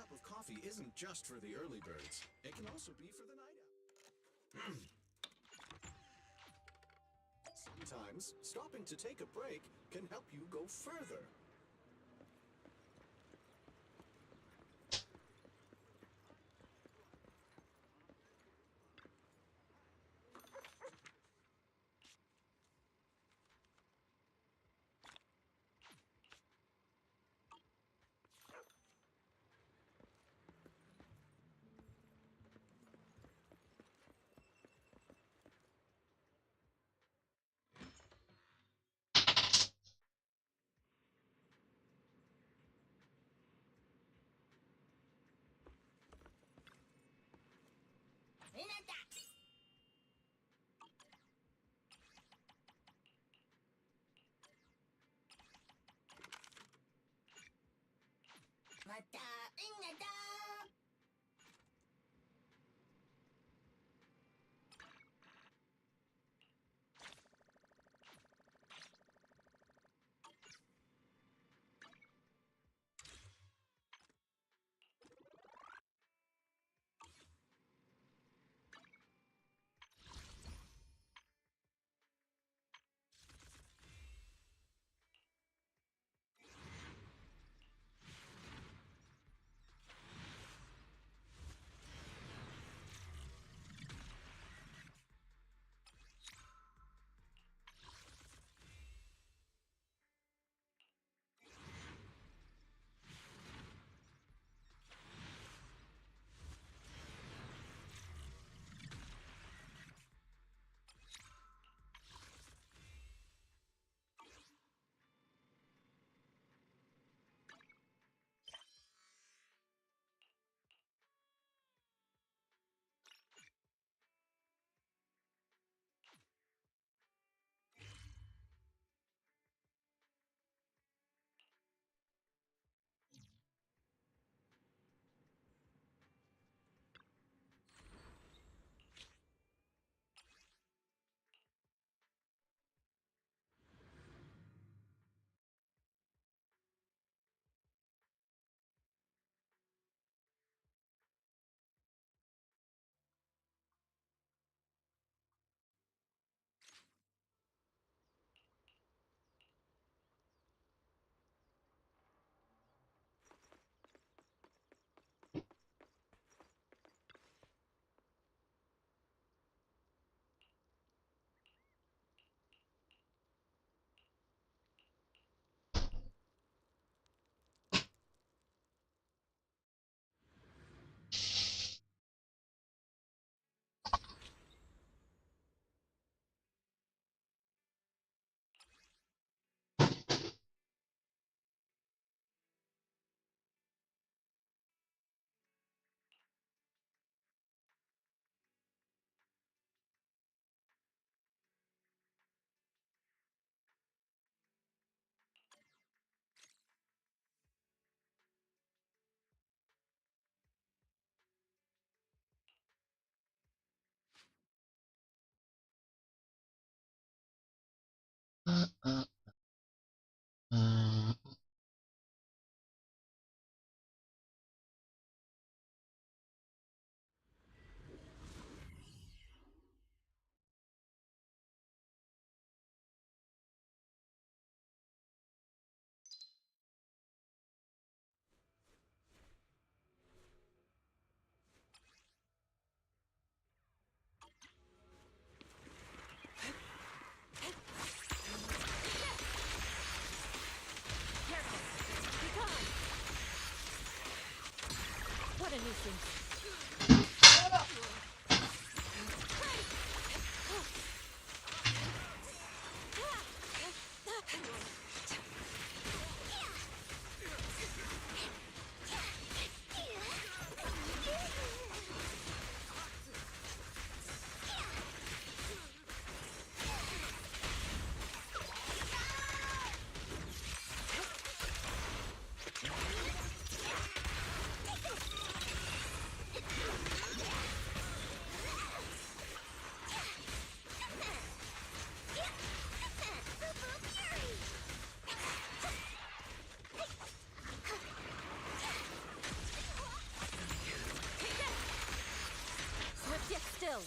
Cup of coffee isn't just for the early birds. It can also be for the night owl. Sometimes, stopping to take a break can help you go further. Still.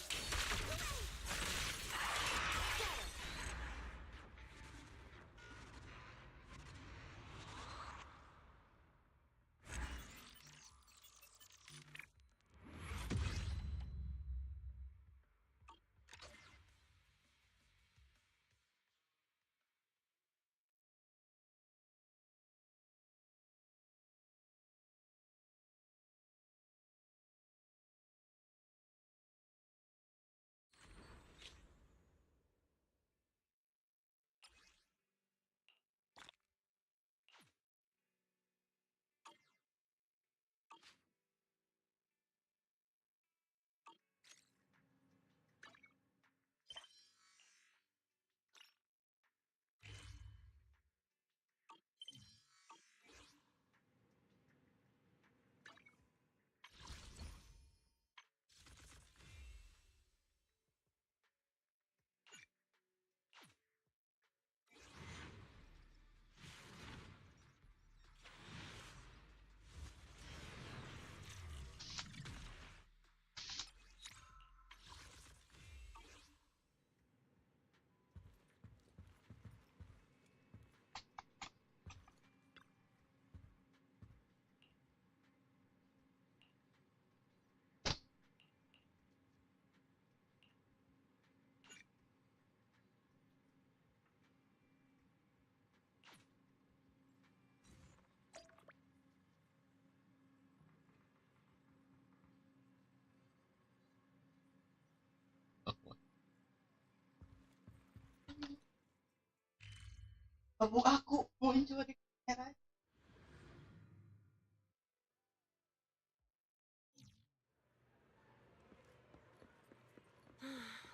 Abu aku muncul di kamera.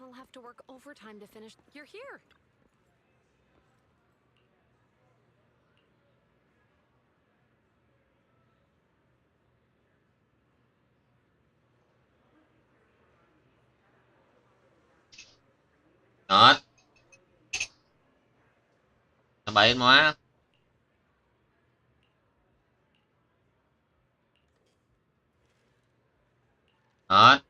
I'll have to work overtime to finish. You're here. Not. Sabahin mo ha. Not.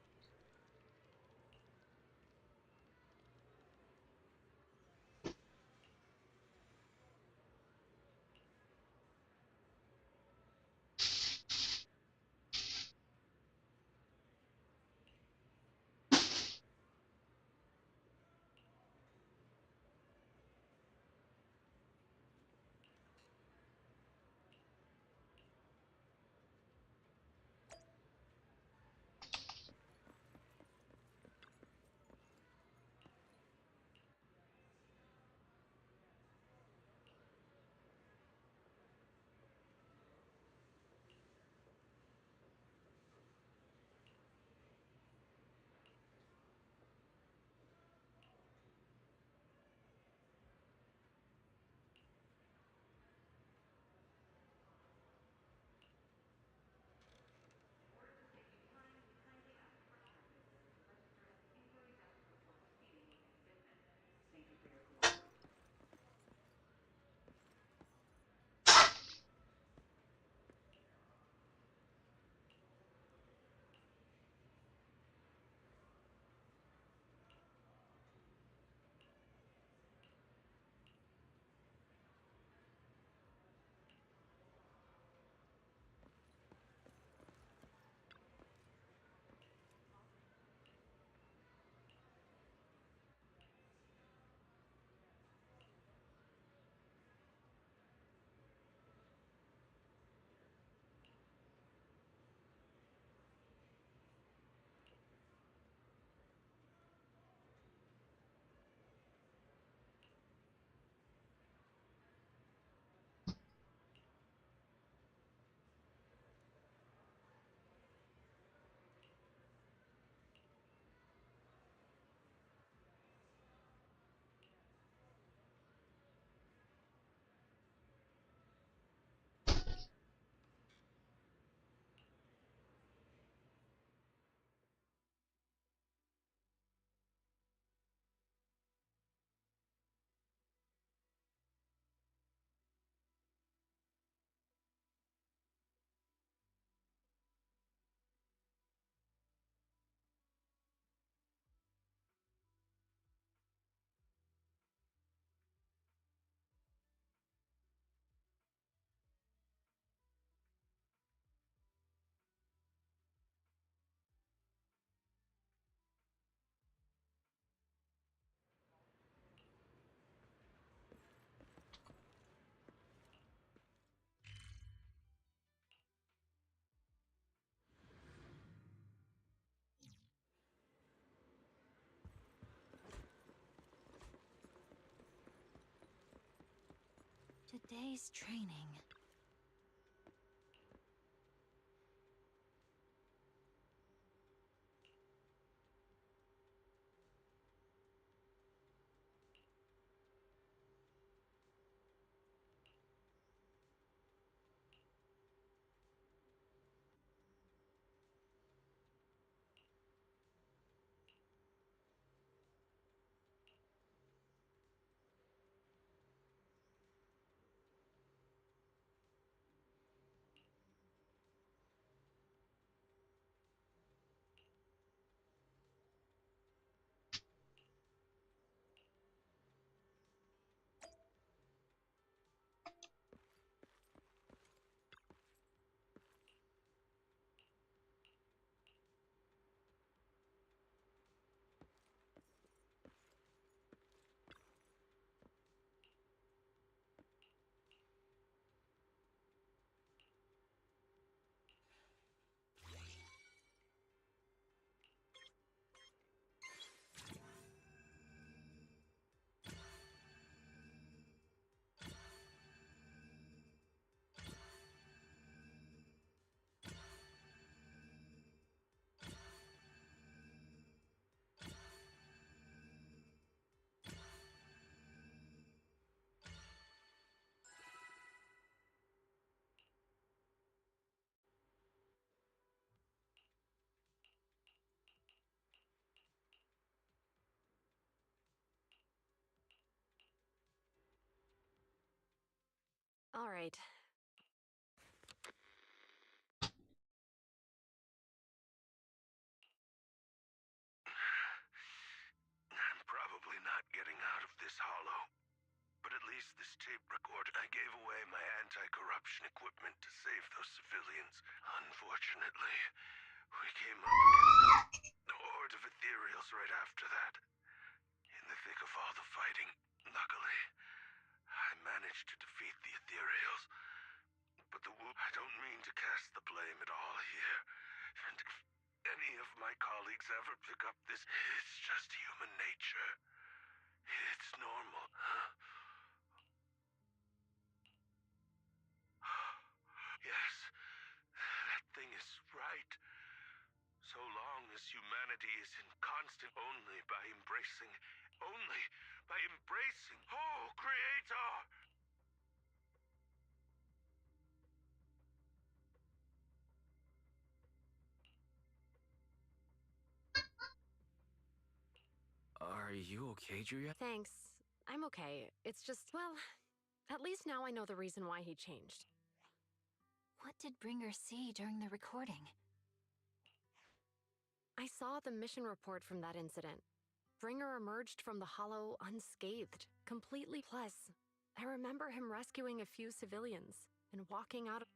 Today's training. All right. I'm probably not getting out of this hollow, but at least this tape recorder. I gave away my anti-corruption equipment to save those civilians. Unfortunately, we came up against a horde of ethereals right after that. In the thick of all the fighting, luckily, I managed to defeat the ethereals. But I don't mean to cast the blame at all here. And if any of my colleagues ever pick up this, it's just human nature. It's normal. Yes, that thing is right. So long as humanity is in constant only by embracing, oh, Creator! Are you okay, Julia? Thanks. I'm okay. It's just, well, at least now I know the reason why he changed. What did Bringer see during the recording? I saw the mission report from that incident. Bringer emerged from the hollow unscathed, completely. Plus, I remember him rescuing a few civilians and walking out of.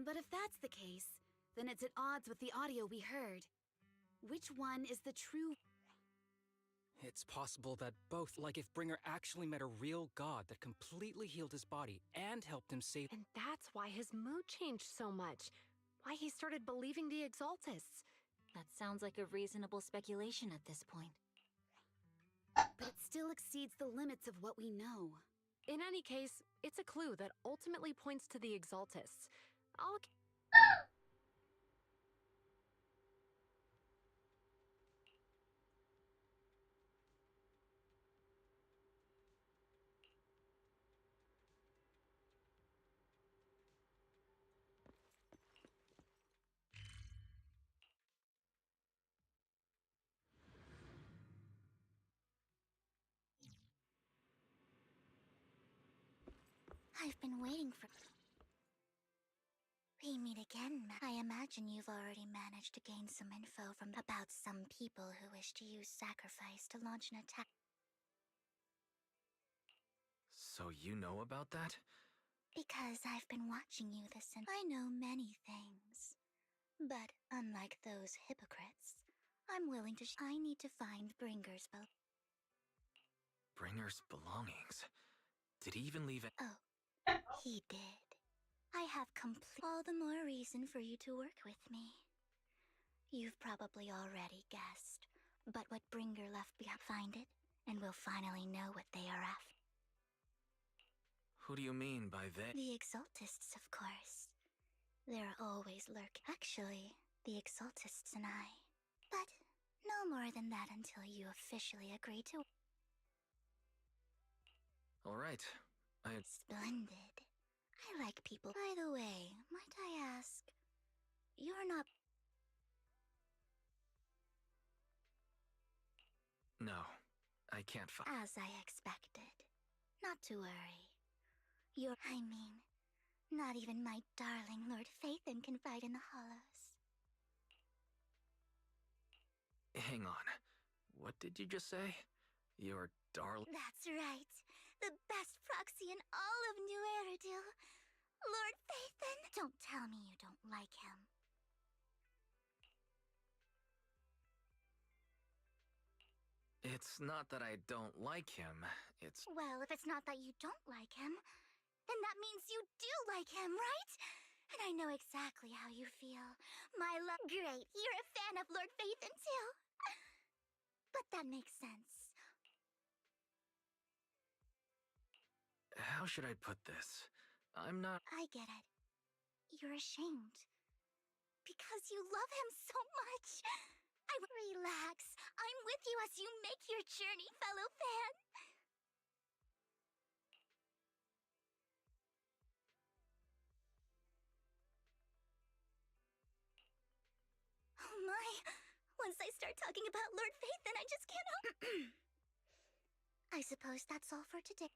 But if that's the case, then it's at odds with the audio we heard. Which one is the true? It's possible that both, like if Bringer actually met a real god that completely healed his body and helped him save. And that's why his mood changed so much. Why he started believing the Exaltists. That sounds like a reasonable speculation at this point. But it still exceeds the limits of what we know. In any case, it's a clue that ultimately points to the Exaltists. I'll... I've been waiting for... We meet again. I imagine you've already managed to gain some info about some people who wish to use sacrifice to launch an attack. So you know about that? Because I've been watching you and I know many things. But unlike those hypocrites, I'm willing to I need to find Bringer's Bringer's belongings. Did he even leave it? Oh, he did. I have all the more reason for you to work with me. You've probably already guessed, but what Bringer left behind, find it, and we'll finally know what they are after. Who do you mean by they? The Exaltists, of course. They're always Actually, the Exaltists and I. But no more than that until you officially agree to. All right. Splendid. I like people. By the way, might I ask, you're not. No, I can't find. As I expected. Not to worry. Not even my darling Lord Phaethon can fight in the hollows. Hang on. What did you just say? Your darling. That's right. The best proxy in all of New Eridu. Lord Phaethon. Don't tell me you don't like him. It's not that I don't like him. It's. Well, if it's not that you don't like him, then that means you do like him, right? And I know exactly how you feel. My love. Great, you're a fan of Lord Phaethon too. But that makes sense. How should I put this? I'm not. I get it. You're ashamed. Because you love him so much. Relax. I'm with you as you make your journey, fellow fan. Oh my. Once I start talking about Lord Phaethon, I just can't help. I suppose that's all for today.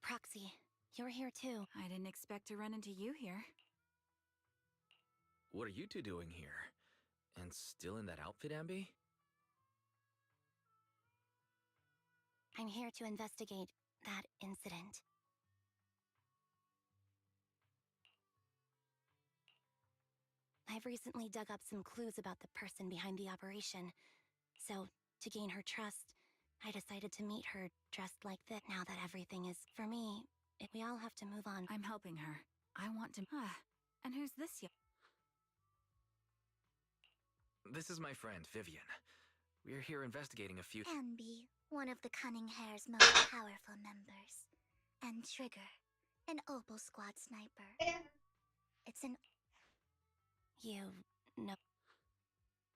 Proxy, you're here too. I didn't expect to run into you here. What are you two doing here? And still in that outfit, Ambi? I'm here to investigate that incident. I've recently dug up some clues about the person behind the operation. So, to gain her trust, I decided to meet her dressed like this. Now that everything is for me, we all have to move on. I'm helping her. I want to. And who's this? This is my friend, Vivian. We're here investigating a few. Ambi, one of the Cunning Hair's most powerful members. And Trigger, an Opal Squad sniper. It's an. You know.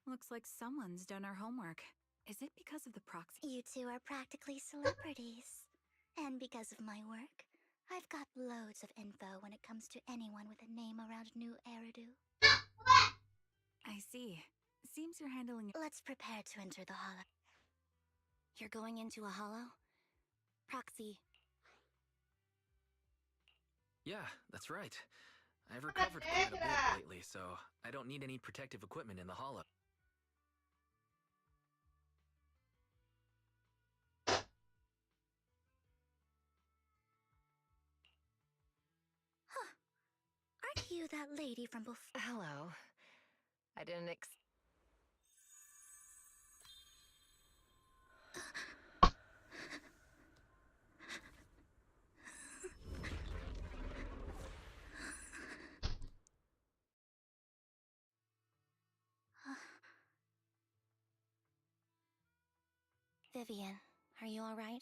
Looks like someone's done our homework. Is it because of the proxy? You two are practically celebrities. And because of my work, I've got loads of info when it comes to anyone with a name around New Eridu. I see. Seems you're handling it. Let's prepare to enter the hollow. You're going into a hollow? Proxy. Yeah, that's right. I've recovered quite a bit lately, so I don't need any protective equipment in the hollow. Huh. Aren't you that lady from before? Hello. I didn't Vivian, are you alright?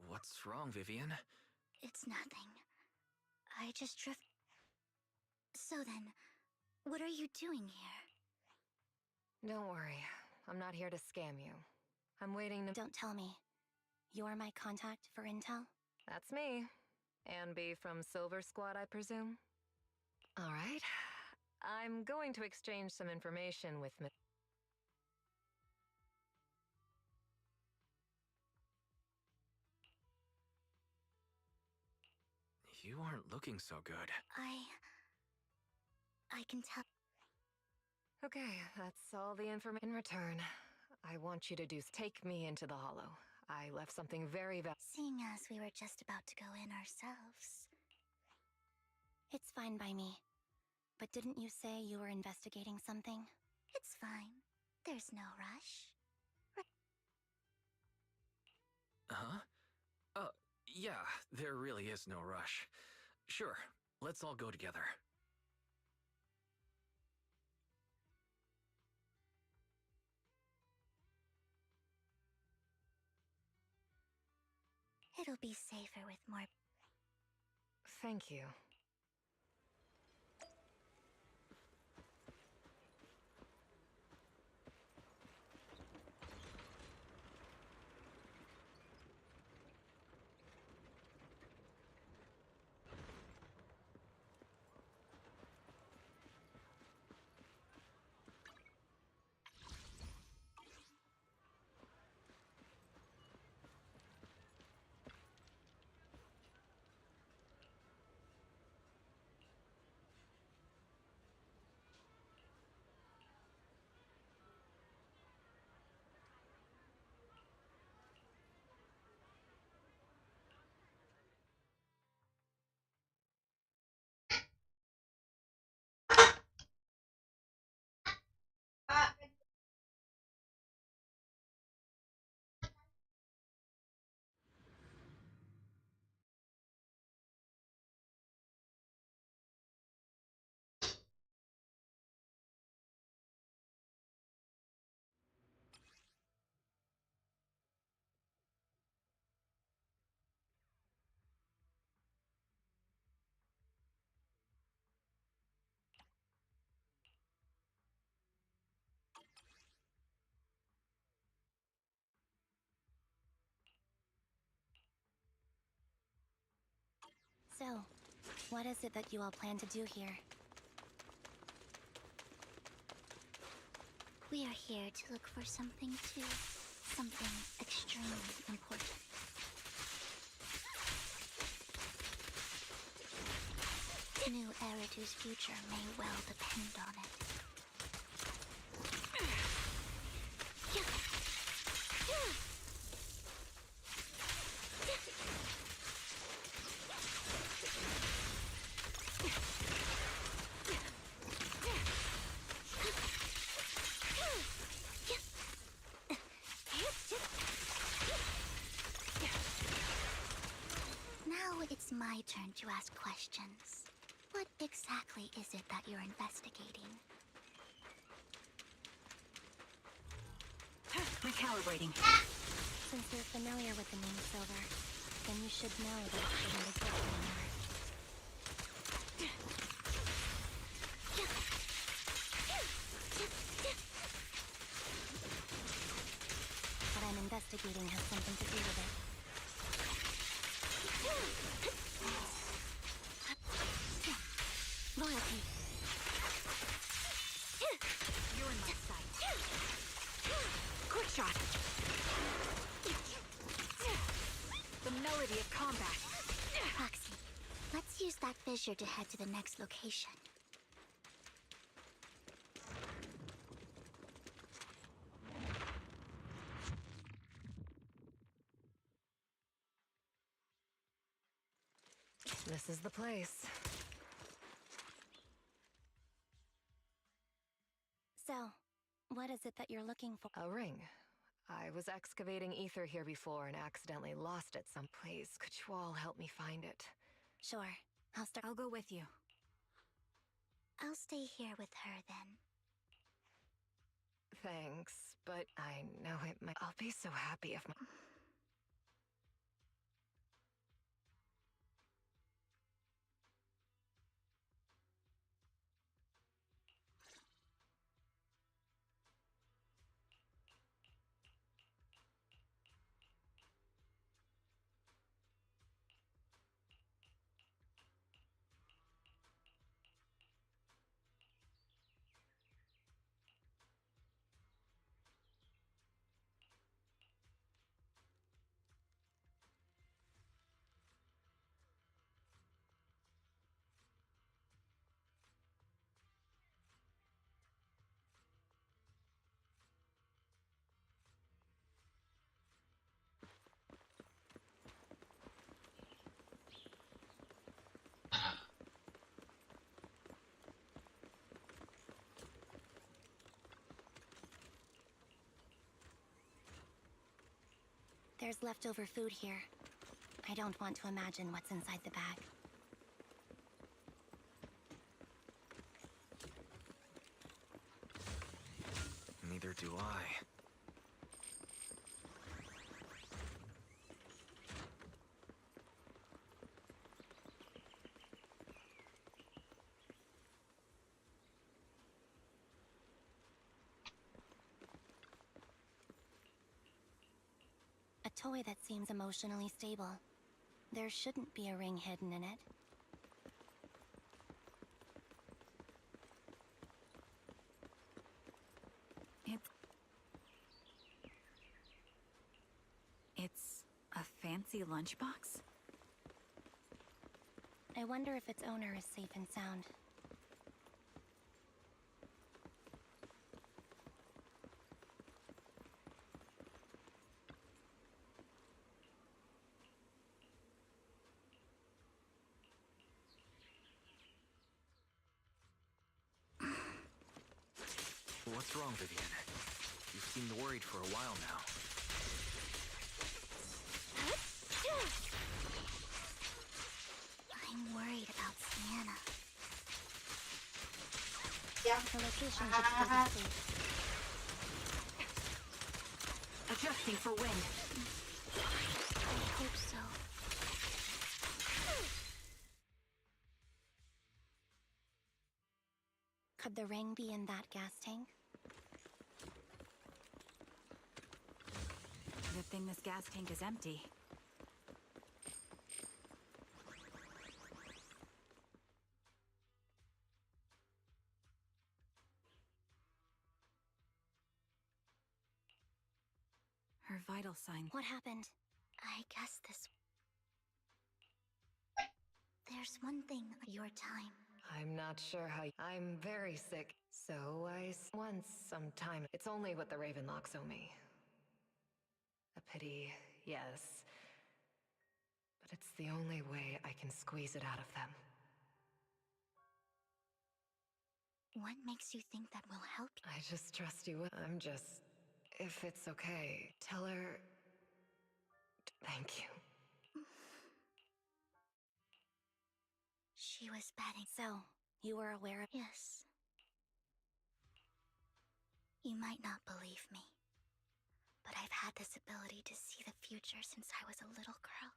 What's wrong, Vivian? It's nothing. I just drift. So then, what are you doing here? Don't worry. I'm not here to scam you. I'm waiting to... Don't tell me. You're my contact for intel? That's me. Anby from Silver Squad, I presume? All right. I'm going to exchange some information with Miss... You aren't looking so good. I can tell. Okay, that's all the information. In return, I want you to take me into the Hollow. I left something very Seeing as we were just about to go in ourselves. It's fine by me. But didn't you say you were investigating something? It's fine. There's no rush. Huh? Yeah, there really is no rush. Sure, let's all go together. It'll be safer with more... Thank you. So, what is it that you all plan to do here? We are here to look for something too. Something extremely important. New Eridu's future may well depend on it. Now it's my turn to ask questions. What exactly is it that you're investigating? Recalibrating. Since you're familiar with the name Silver, then you should know that it shouldn't exist anymore. What I'm investigating has something to do with it. Loyalty. You're in my sight. Quick shot. The melody of combat. Proxy, let's use that fissure to head to the next location. This is the place. So, what is it that you're looking for? A ring. I was excavating ether here before and accidentally lost it someplace. Could you all help me find it? Sure, I'll start. I'll go with you. I'll stay here with her then. Thanks, but I know it might. I'll be so happy if my. There's leftover food here. I don't want to imagine what's inside the bag. Neither do I. A toy that seems emotionally stable. There shouldn't be a ring hidden in it. It's a fancy lunchbox? I wonder if its owner is safe and sound. What's wrong, Vivian? You seemed worried for a while now. I'm worried about Sienna. Yeah. The location should still be safe. Adjusting for wind. I hope so. Could the ring be in that gas tank? Good thing this gas tank is empty. Her vital signs. What happened? I guess this... There's one thing, your time. I'm not sure how. I'm very sick, so once sometime. It's only what the Ravenlocks owe me. A pity, yes. But it's the only way I can squeeze it out of them. What makes you think that will help? I just trust you. I'm just... If it's okay, tell her... Thank you. She was betting. So, you were aware of... Yes. You might not believe me, but I've had this ability to see the future since I was a little girl.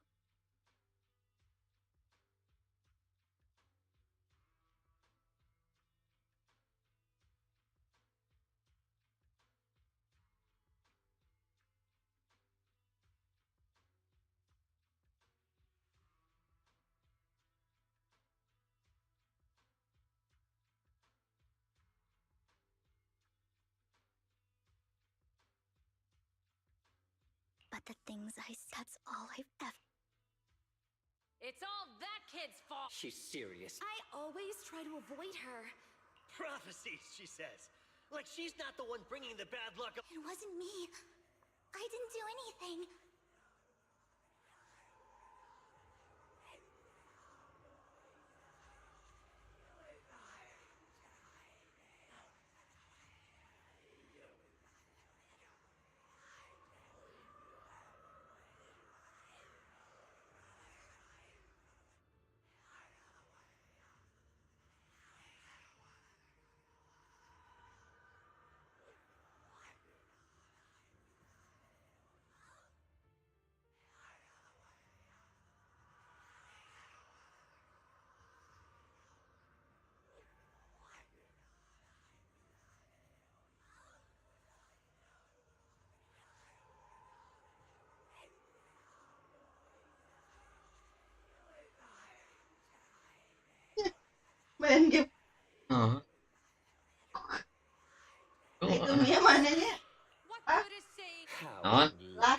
But the things that's all I've ever... It's all that kid's fault! She's serious. I always try to avoid her. Prophecies, she says. Like she's not the one bringing the bad luck. It wasn't me. I didn't do anything. main game. Hả? Đúng Itu rồi. Mia mananya? Ah, Đó. lah.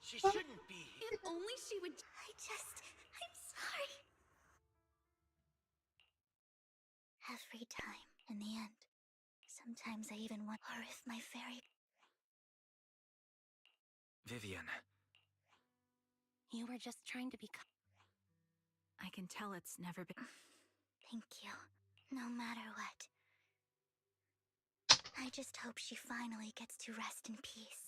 She shouldn't be here. If only she would. I'm sorry. Every time, in the end. Sometimes I even want, or if my fairy. Vivian. You were just trying to be. I can tell it's never been. Thank you. No matter what. I just hope she finally gets to rest in peace.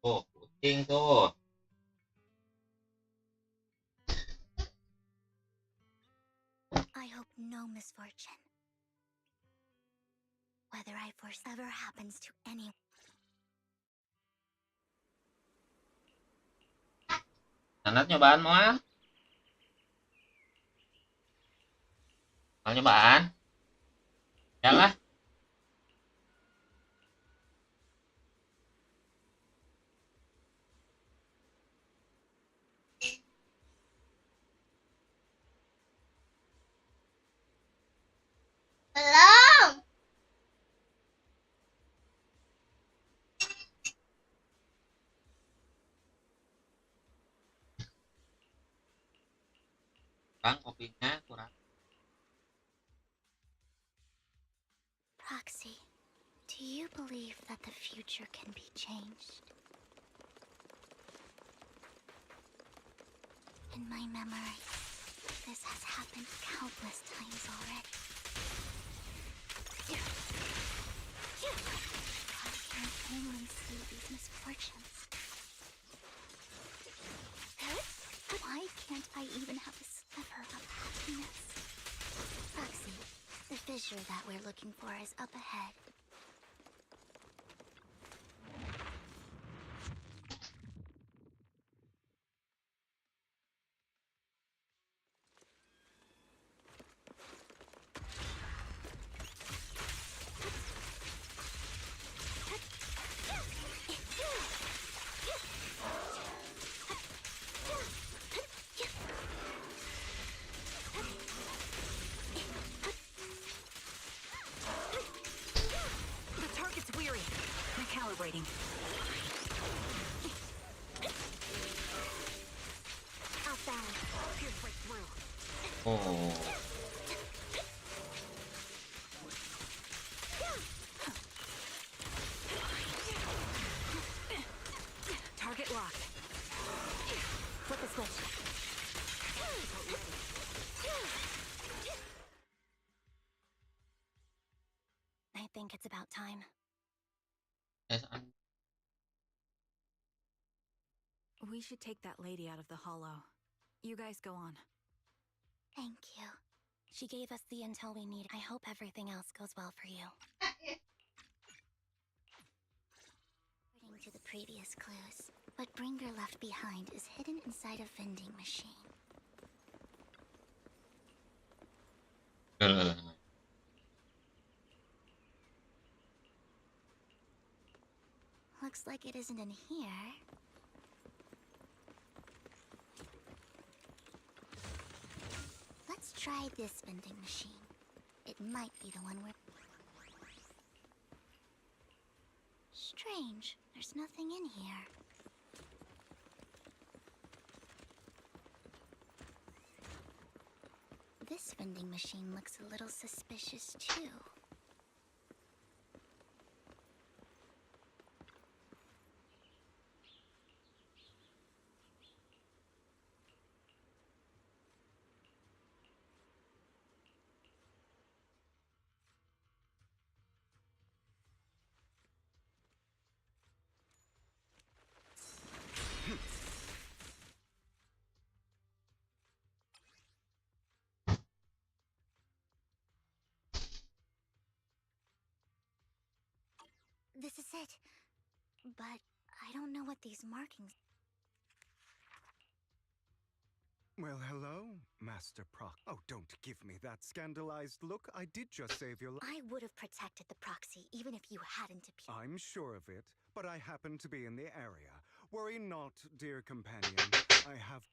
Ồ, kucing tuh. I hope no misfortune. Whether I force ever happens to anyone. Anak nyobaan mau? Mau nyobaan? Jangan. Belum. Kurang kopinya, kurang. Proxy, do you believe that the future can be changed? In my memory, this has happened countless times already. Why can't anyone see these misfortunes? Why can't I even have a sliver of happiness? Proxy, the fissure that we're looking for is up ahead. The target's weary. Recalibrating. Off balance. Pierce right through. Oh. Target locked. Flip the switch. I think it's about time. Yes, anh. We should take that lady out of the hollow. You guys go on. Thank you. She gave us the intel we need. I hope everything else goes well for you. According to the previous clues, what Bringer left behind is hidden inside a vending machine. Looks like it isn't in here. Let's try this vending machine. It might be the one we're... Strange. There's nothing in here. This vending machine looks a little suspicious, too. that's it. But I don't know what these markings... Well, hello, Master Proc. Oh, don't give me that scandalized look. I did just save your life. I would have protected the proxy, even if you hadn't appeared. I'm sure of it, but I happen to be in the area. Worry not, dear companion. I have...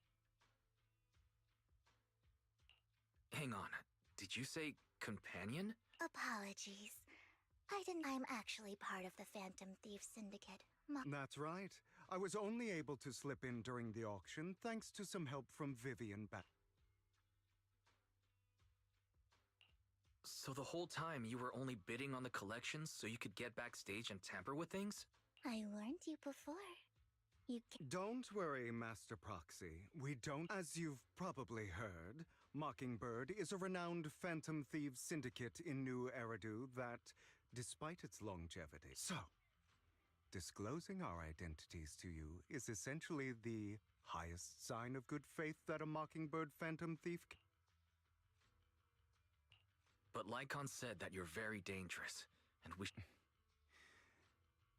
Hang on. Did you say companion? Apologies. I'm actually part of the Phantom Thief Syndicate. That's right. I was only able to slip in during the auction thanks to some help from Vivian back. So the whole time you were only bidding on the collections so you could get backstage and tamper with things? I warned you before. Don't worry, Master Proxy. We don't... As you've probably heard, Mockingbird is a renowned Phantom Thieves syndicate in New Eridu that, despite its longevity... So, disclosing our identities to you is essentially the highest sign of good faith that a Mockingbird Phantom Thief can... But Lycon said that you're very dangerous, and we...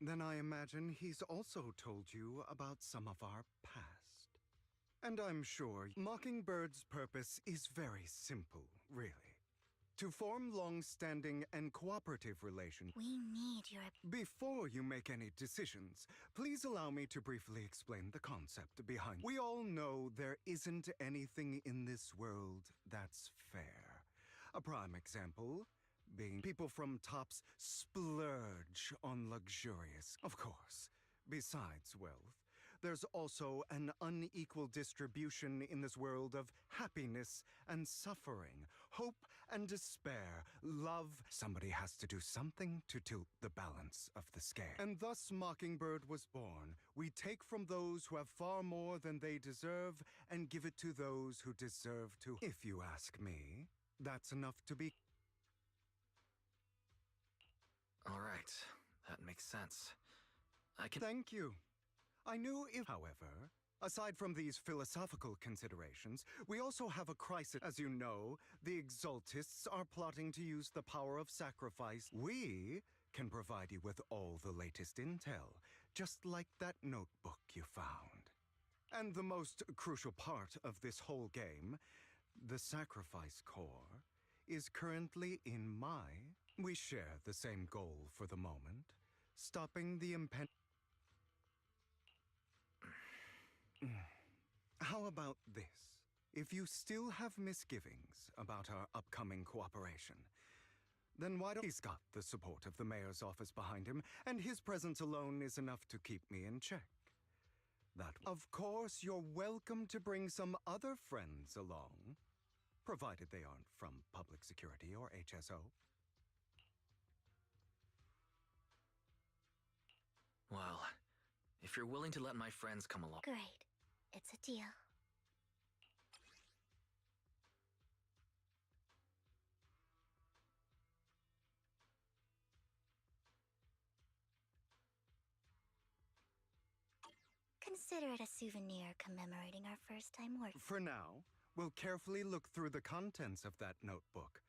Then I imagine he's also told you about some of our past. And I'm sure Mockingbird's purpose is very simple, really. To form long-standing and cooperative relations. We need your... Before you make any decisions, please allow me to briefly explain the concept behind... We all know there isn't anything in this world that's fair. A prime example being people from tops splurge on luxurious. Of course, besides wealth, there's also an unequal distribution in this world of happiness and suffering, hope and despair, love. Somebody has to do something to tilt the balance of the scale. And thus Mockingbird was born. We take from those who have far more than they deserve and give it to those who deserve to. If you ask me, that's enough to be... All right, that makes sense. I can... Thank you. I knew if... However, aside from these philosophical considerations, we also have a crisis. As you know, the Exaltists are plotting to use the power of sacrifice. We can provide you with all the latest intel, just like that notebook you found. And the most crucial part of this whole game, the sacrifice core, is currently in my... We share the same goal for the moment, stopping the How about this? If you still have misgivings about our upcoming cooperation, then why don't... He's got the support of the mayor's office behind him, and his presence alone is enough to keep me in check. That... Of course, you're welcome to bring some other friends along, provided they aren't from public security or HSO. Well, if you're willing to let my friends come along... Great. It's a deal. Consider it a souvenir commemorating our first time working. For now, we'll carefully look through the contents of that notebook.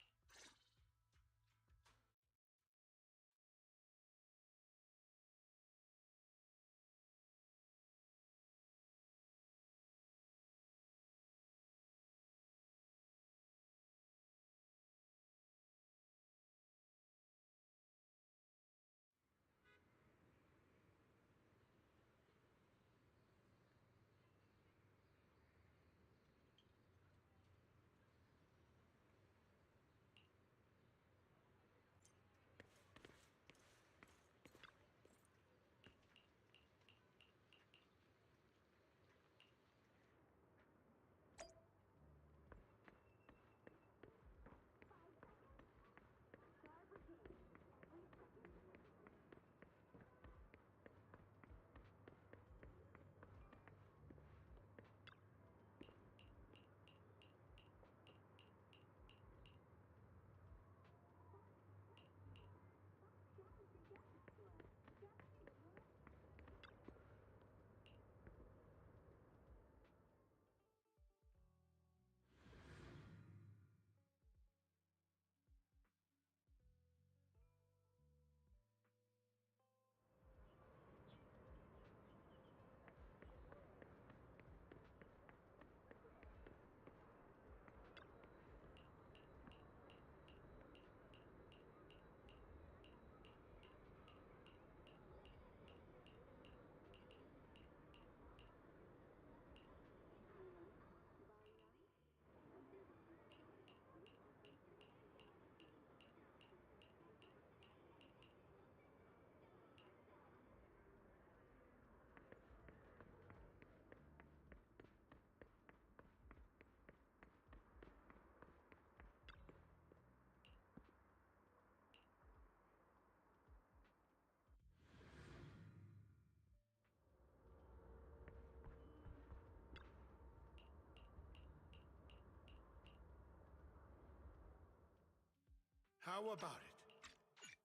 How about it?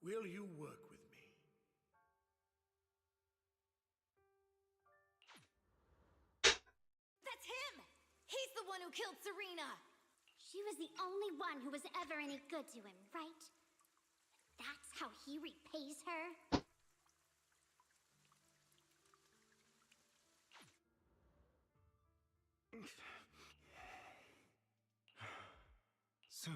Will you work with me? That's him! He's the one who killed Serena! She was the only one who was ever any good to him, right? That's how he repays her? So,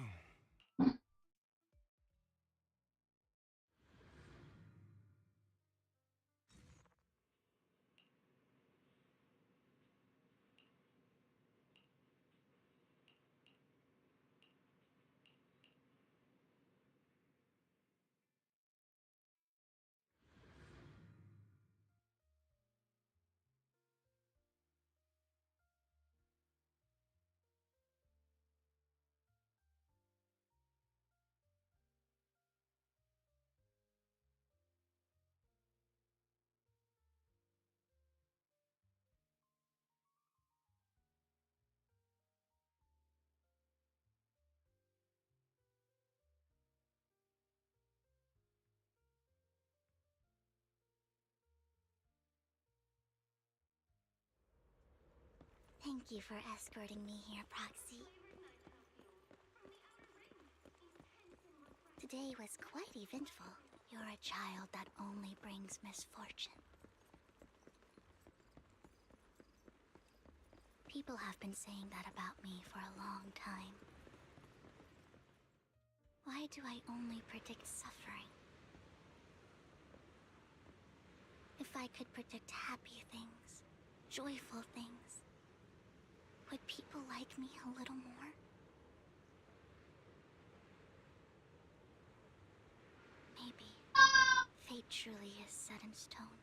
Thank you for escorting me here, Proxy. Today was quite eventful. You're a child that only brings misfortune. People have been saying that about me for a long time. Why do I only predict suffering? If I could predict happy things, joyful things, would people like me a little more? Maybe fate truly is set in stone.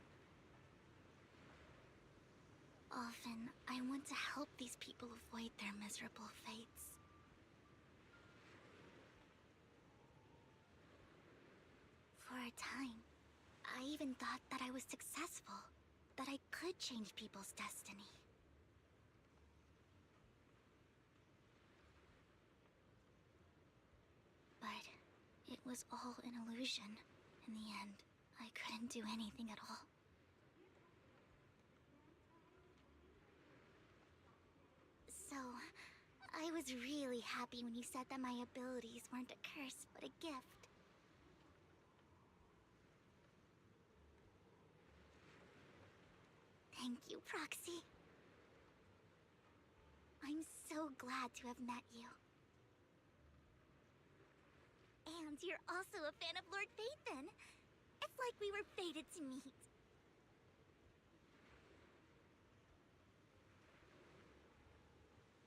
Often, I want to help these people avoid their miserable fates. For a time, I even thought that I was successful, that I could change people's destiny. But it was all an illusion. In the end, I couldn't do anything at all. So, I was really happy when you said that my abilities weren't a curse, but a gift. Thank you, Proxy. I'm so glad to have met you. And you're also a fan of Lord Phaethon. It's like we were fated to meet.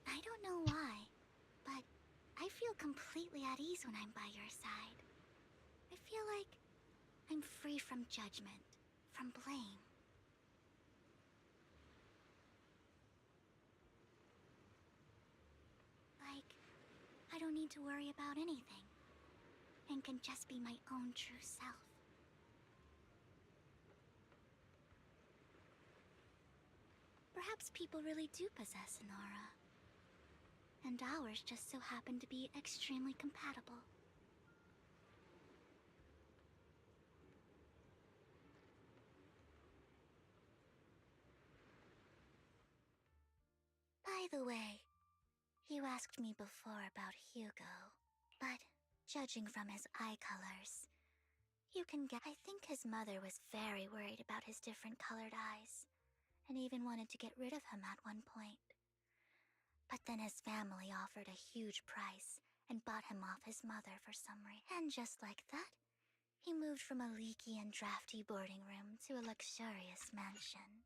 I don't know why, but I feel completely at ease when I'm by your side. I feel like I'm free from judgment, from blame. Like, I don't need to worry about anything, and can just be my own true self. Perhaps people really do possess an aura, and ours just so happen to be extremely compatible. By the way, you asked me before about Hugo, but judging from his eye colors, you can guess. I think his mother was very worried about his different colored eyes, and even wanted to get rid of him at one point. But then his family offered a huge price and bought him off his mother for some reason. And just like that, he moved from a leaky and drafty boarding room to a luxurious mansion.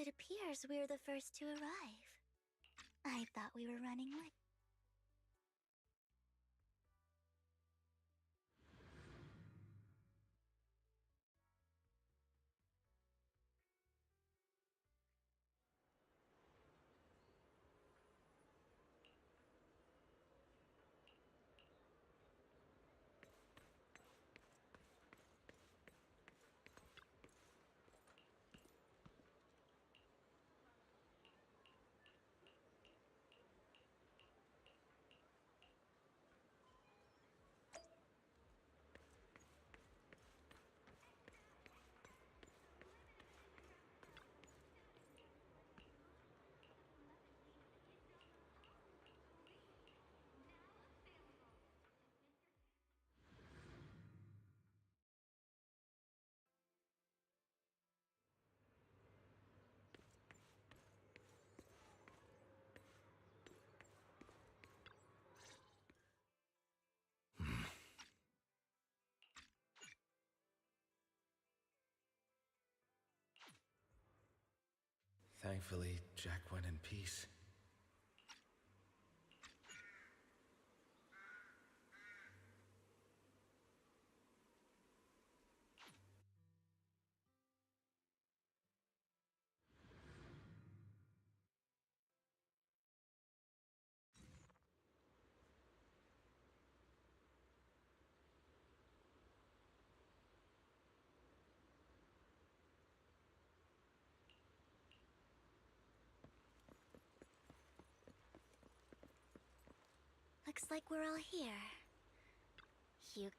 It appears we're the first to arrive. I thought we were running late. Thankfully, Jack went in peace. Looks like we're all here. You...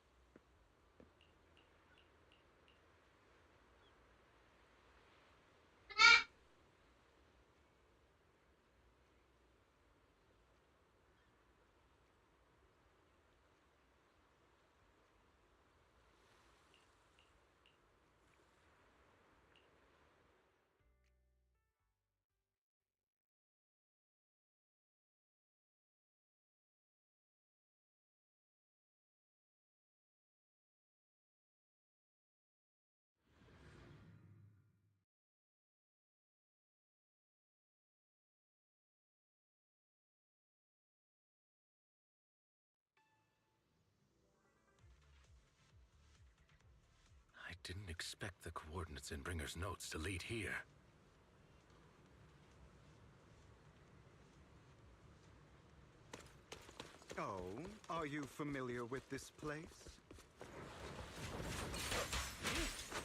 I didn't expect the coordinates in Bringer's notes to lead here. Oh, are you familiar with this place?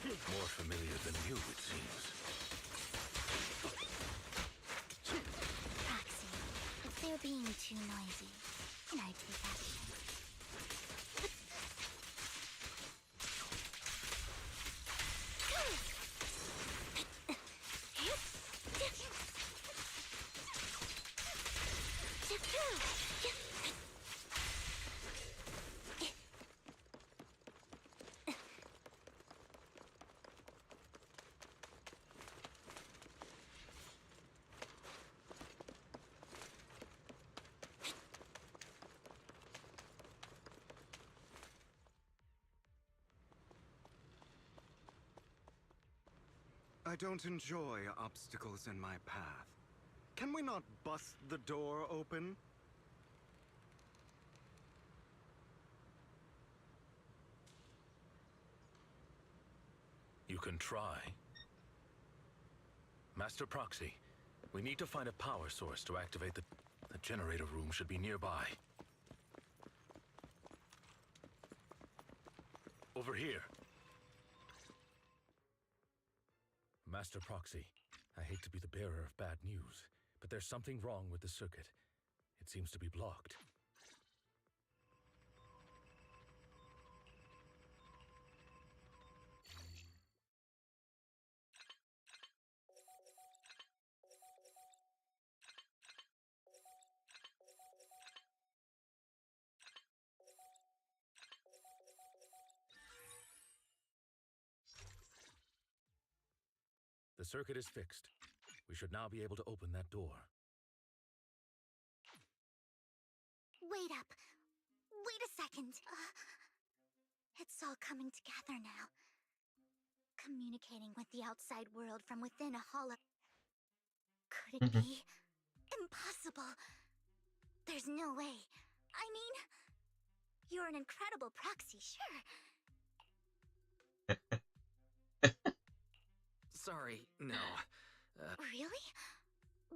More familiar than you, it seems. Proxy, if they're being too noisy, can I take action? I don't enjoy obstacles in my path. Can we not bust the door open? You can try. Master Proxy, we need to find a power source to activate the generator room should be nearby. Over here. Master Proxy, I hate to be the bearer of bad news, but there's something wrong with the circuit. It seems to be blocked. The circuit is fixed. We should now be able to open that door. Wait up. Wait a second. It's all coming together now. Communicating with the outside world from within a hollow... Could it be? Impossible. There's no way. I mean, you're an incredible proxy, sure. Sorry, no. Really?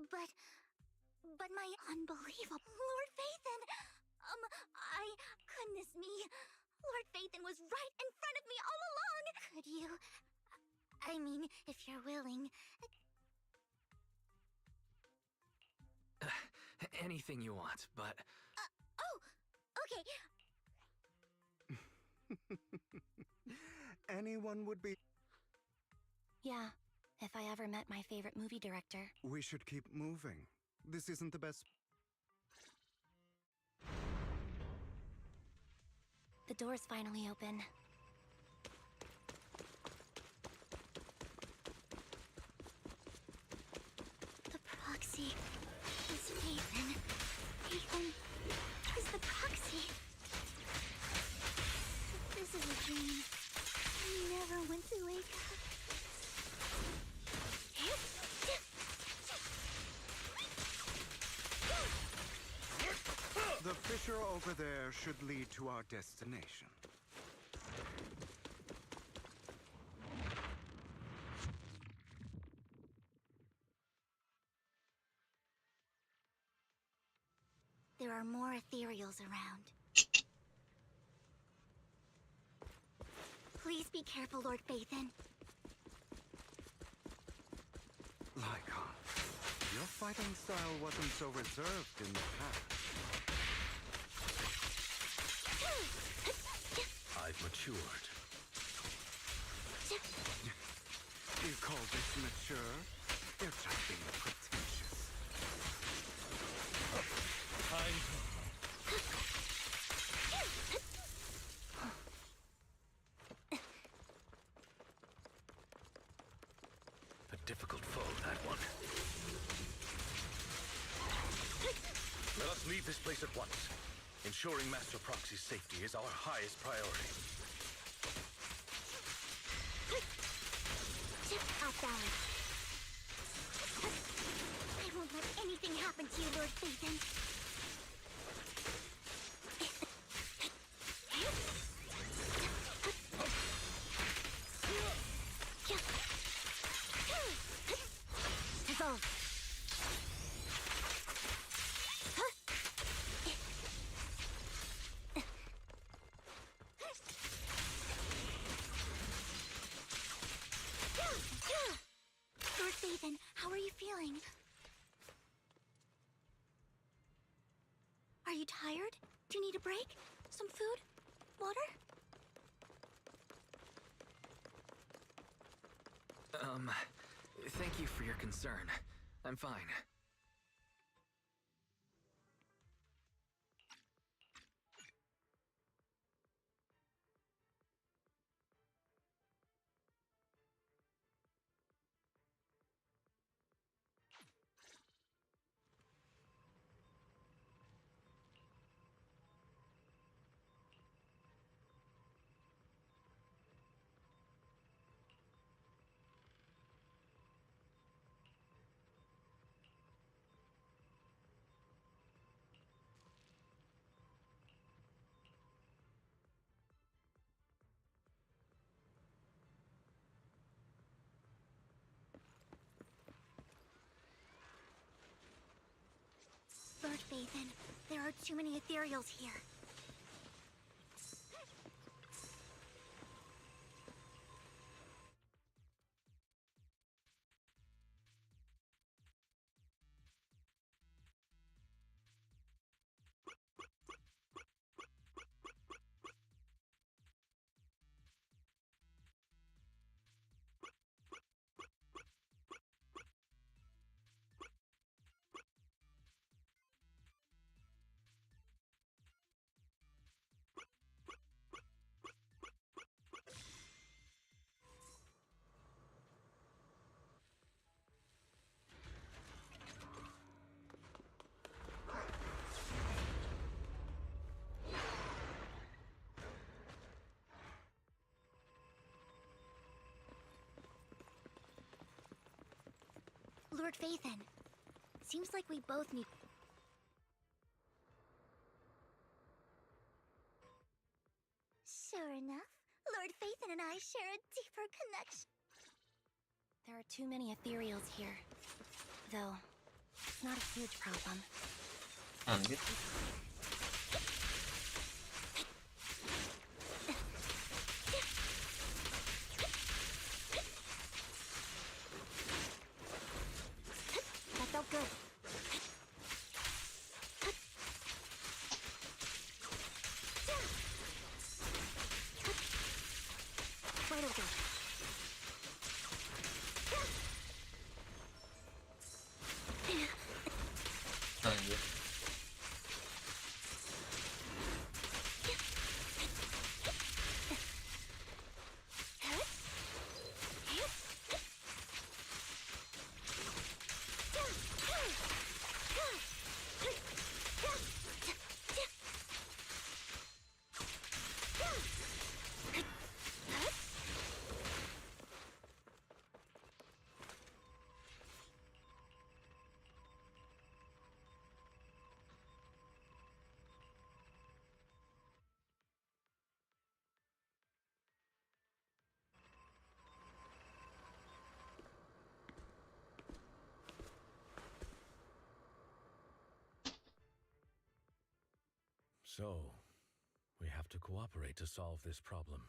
But my unbelievable Lord Phaethon! Goodness me. Lord Phaethon was right in front of me all along! Could you... I mean, if you're willing... Anything you want, but... oh! Okay. Anyone would be... Yeah, if I ever met my favorite movie director. We should keep moving. This isn't the best... The door's finally open. The proxy is Phaethon. Phaethon is the proxy. This is a dream. I never went to wake up. The fissure over there should lead to our destination. There are more ethereals around. Please be careful, Lord Phaethon. Lycon, your fighting style wasn't so reserved in the past. I've matured. You call this mature? You're just being pretentious. A difficult foe, that one. Let us leave this place at once. Ensuring Master Proxy's safety is our highest priority. Off balance. I won't let anything happen to you, Lord Phaethon. Evolve. Lord Phaethon, how are you feeling? Are you tired? Do you need a break? Some food? Water? Thank you for your concern. I'm fine. Lord Phaethon, there are too many ethereals here. Lord Phaethon, Seems like we both need... Sure enough, Lord Phaethon and I share a deeper connection. There are too many ethereals here. Though, it's not a huge problem. Anjir. That felt good. Right over. Anjir. So, we have to cooperate to solve this problem.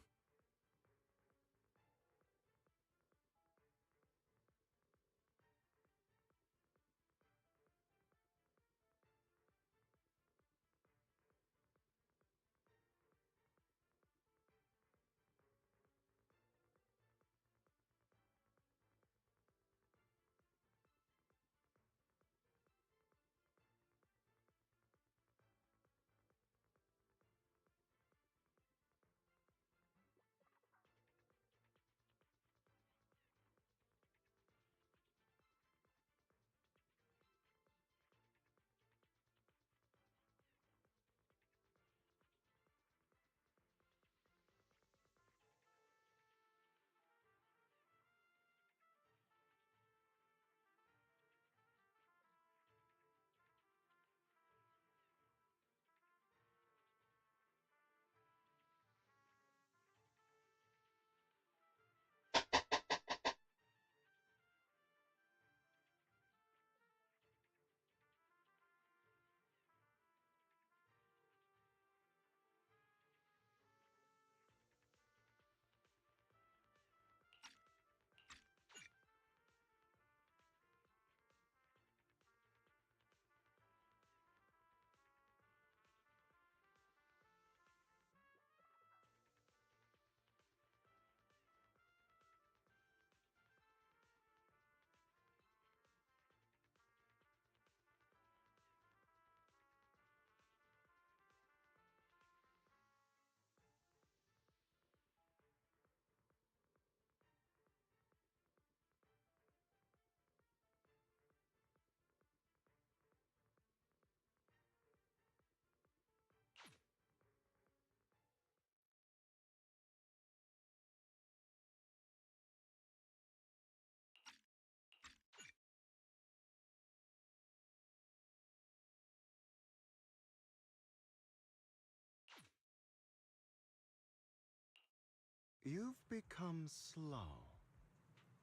You've become slow.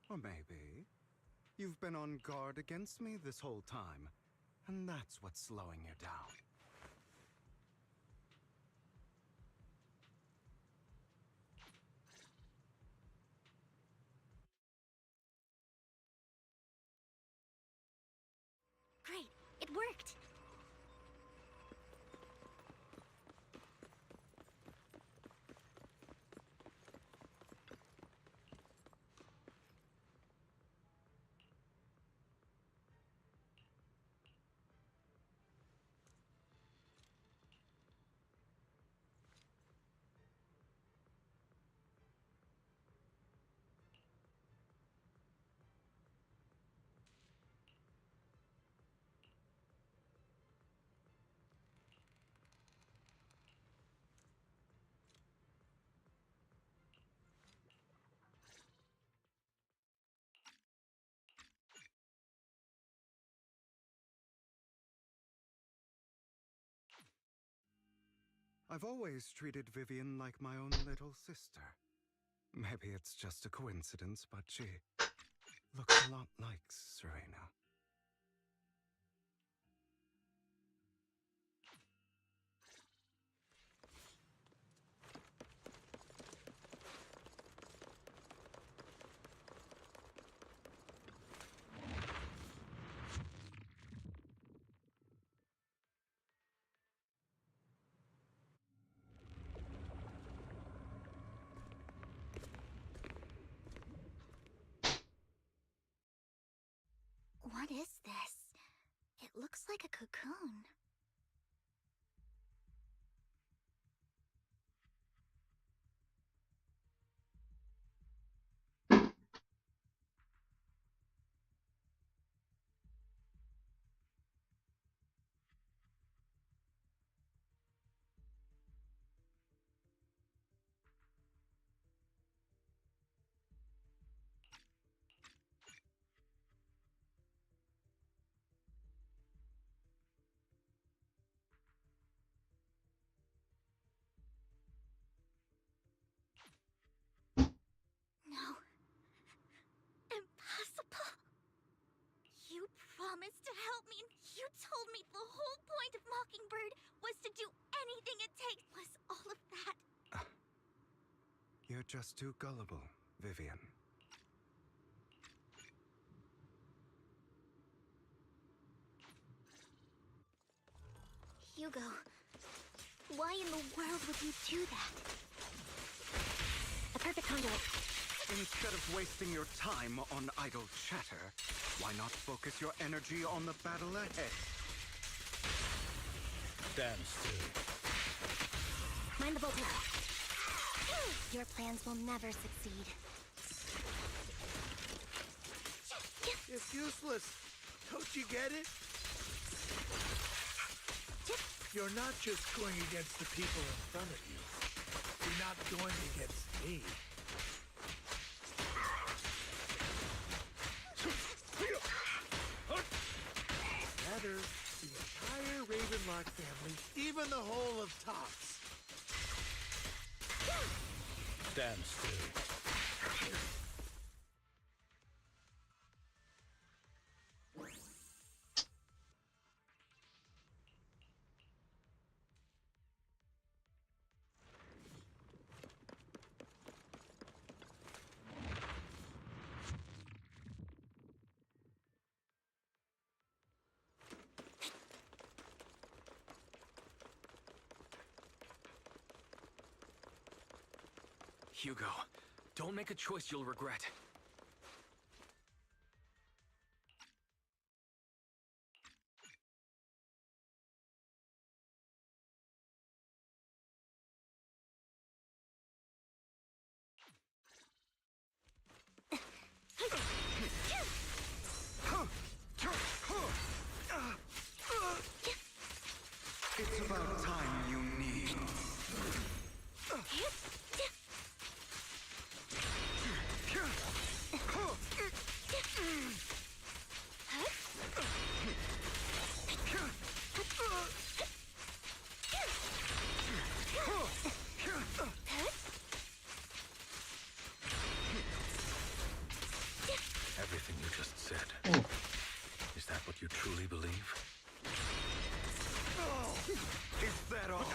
Or maybe you've been on guard against me this whole time, and that's what's slowing you down. Great, it worked. I've always treated Vivian like my own little sister. Maybe it's just a coincidence, but she looks a lot like Serena. What is this? It looks like a cocoon. No. Impossible. You promised to help me, and you told me the whole point of Mockingbird was to do anything it takes. Was all of that? You're just too gullible, Vivian. Hugo, why in the world would you do that? A perfect conduit. Instead of wasting your time on idle chatter, why not focus your energy on the battle ahead? Stand still. Mind the bolt arrow. Your plans will never succeed. It's useless. Don't you get it? You're not just going against the people in front of you. You're not going against me. Rather, the entire Ravenlock family, even the whole of Tops. Stand still. Hugo, don't make a choice you'll regret. It's about time you need. Everything you just said. Is that what you truly believe? Is that all?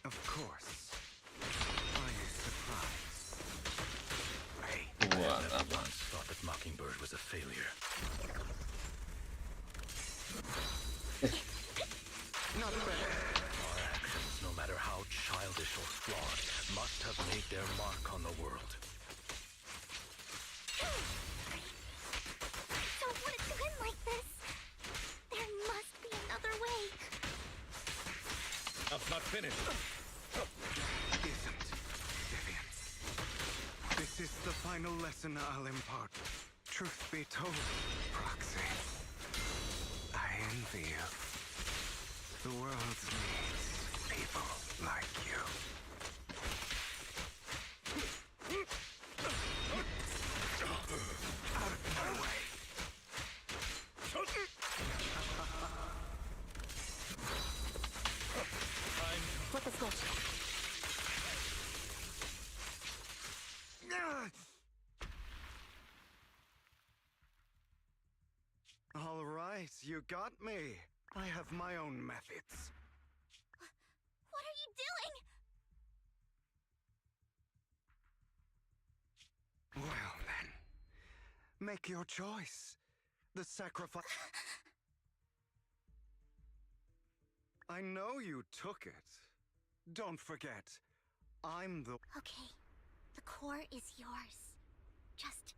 Of course. Are you surprised? Hey, What I about? once thought that Mockingbird was a failure. Not bad. Our actions, no matter how childish or flawed, must have made their mark on the world. I don't want it to end like this. There must be another way. That's not finished. Isn't, Vivian. This is the final lesson I'll impart. Truth be told, Proxy, I envy you. The world needs people like you. Out of my way. Switch. All right, you got me. I have my own methods. What are you doing? Well then, make your choice. The sacrifice... I know you took it. Don't forget, I'm the... Okay, the core is yours. Just...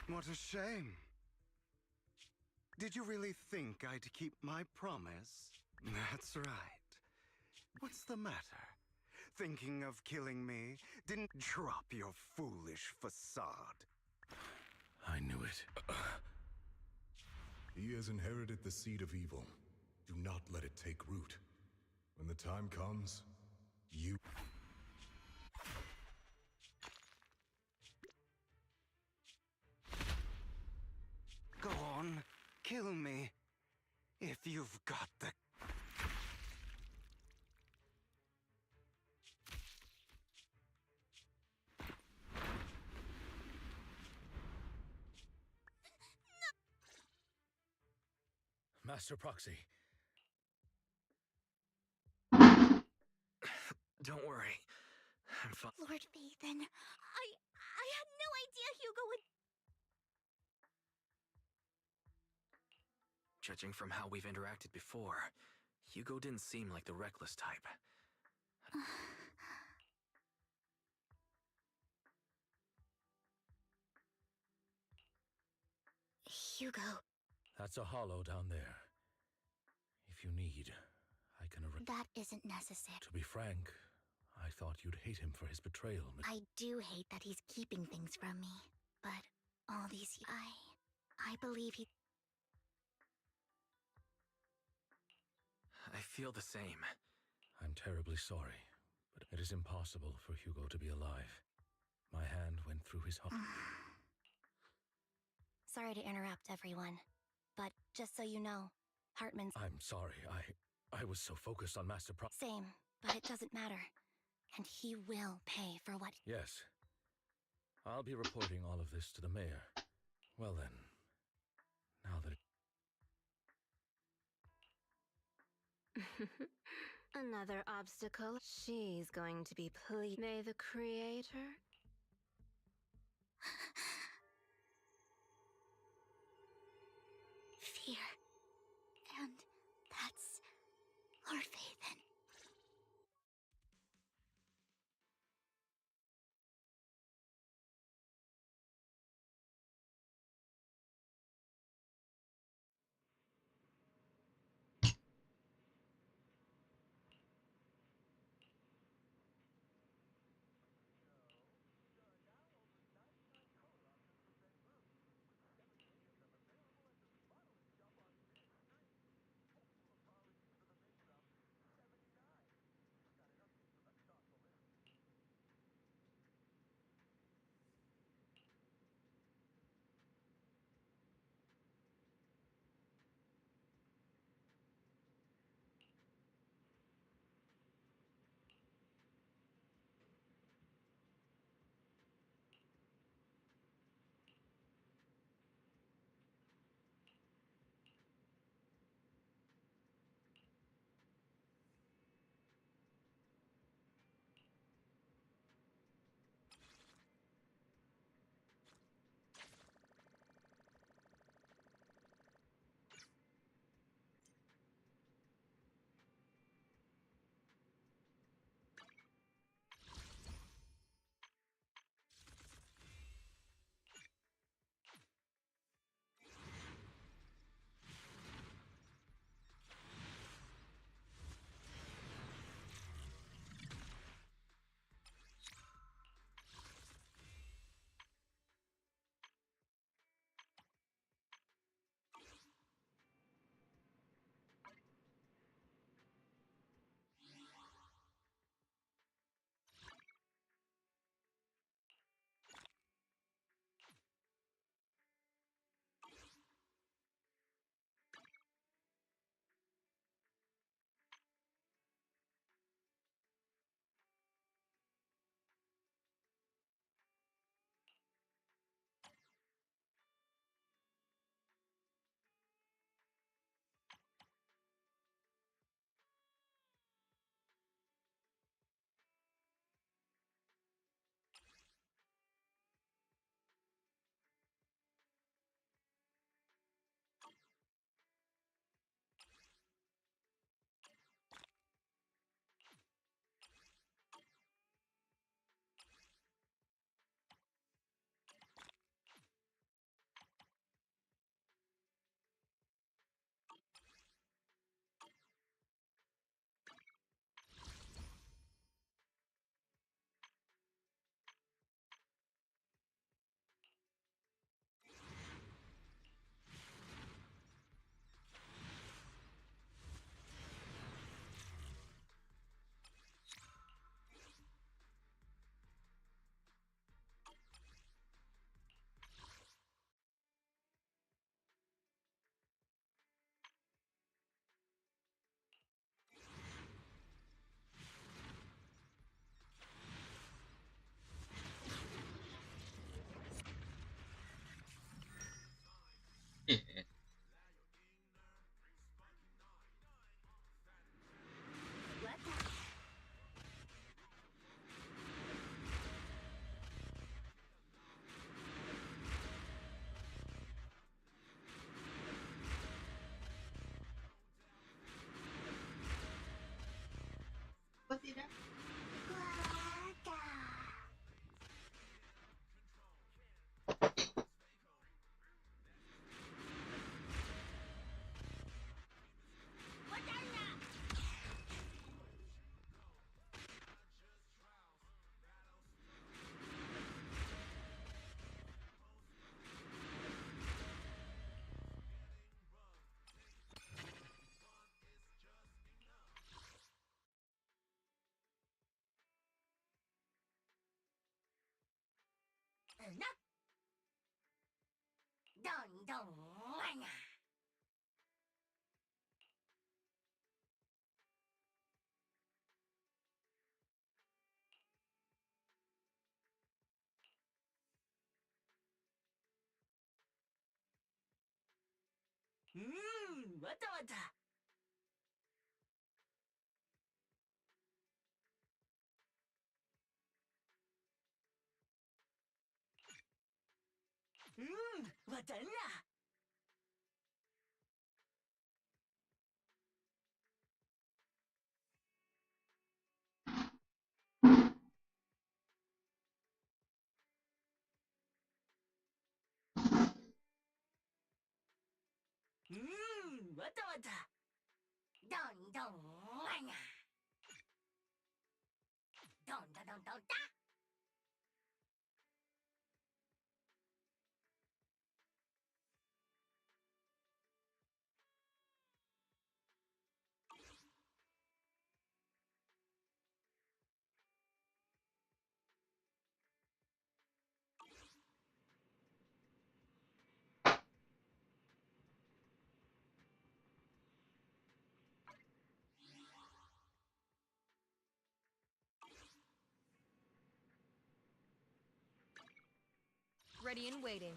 What a shame. Did you really think I'd keep my promise? That's right. What's the matter? Thinking of killing me? Didn't drop your foolish facade. I knew it. He has inherited the seed of evil. Do not let it take root. When the time comes, you... Go on, kill me. If you've got the... Master Proxy. Don't worry. I'm fine. Lord Phaethon, I had no idea Hugo would... Judging from how we've interacted before, Hugo didn't seem like the reckless type. Hugo. That's a hollow down there. If you need, I can arrange. That isn't necessary. To be frank, I thought you'd hate him for his betrayal. I do hate that he's keeping things from me, but all these... I believe he... I feel the same. I'm terribly sorry, but it is impossible for Hugo to be alive. My hand went through his heart. Sorry to interrupt, everyone. But just so you know, Hartman's... I'm sorry, I was so focused on Master Pro... Same, but it doesn't matter. And he will pay for what... Yes. I'll be reporting all of this to the mayor. Well then, now that... Another obstacle. She's going to be pleased. May the creator... Fear. And that's Lord Phaethon. な。どんどんわな。わたわた。わたんな。わたわた。どんどんわな。どんだどんどんだ。Ready and waiting.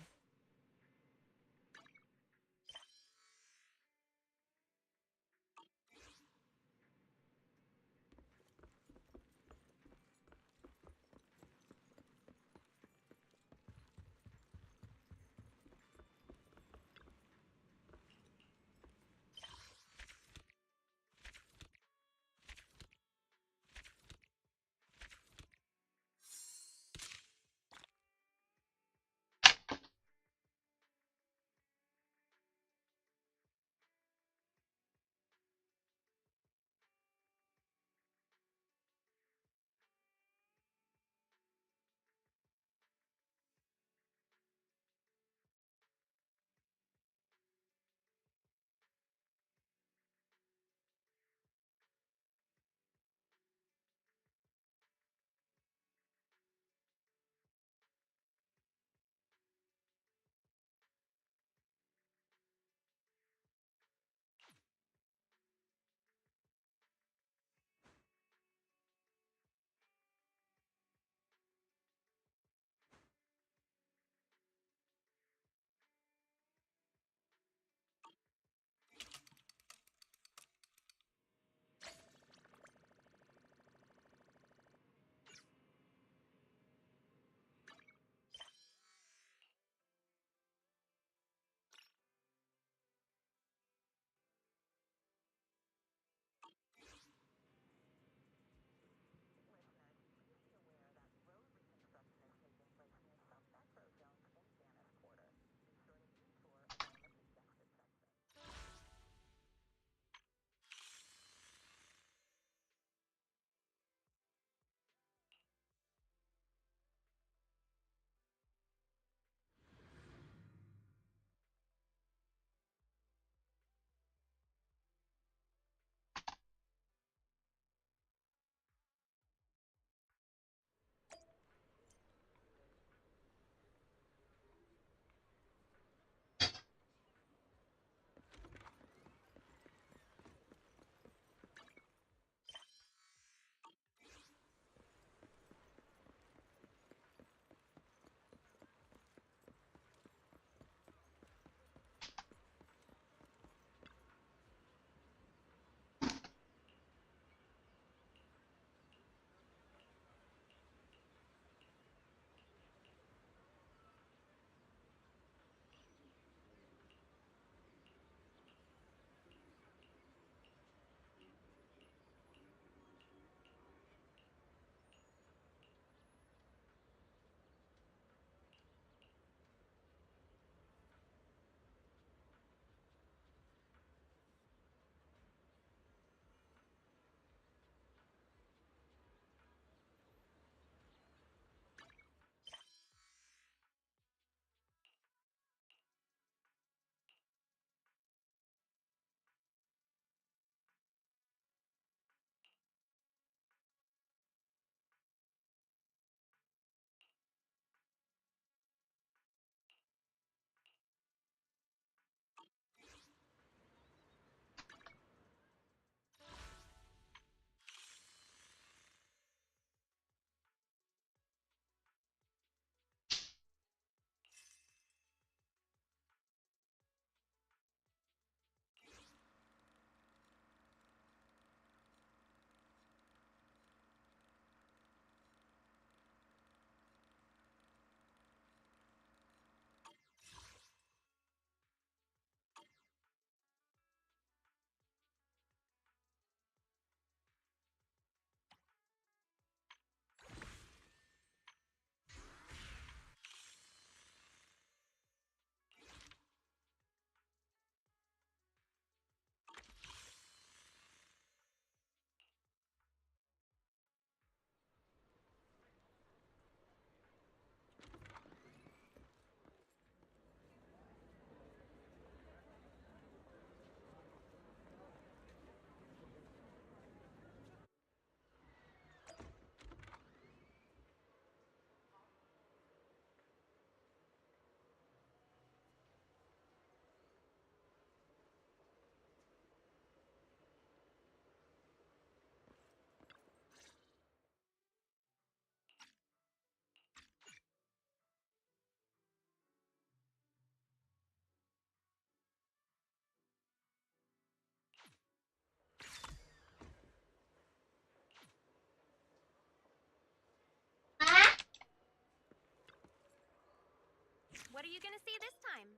What are you gonna see this time?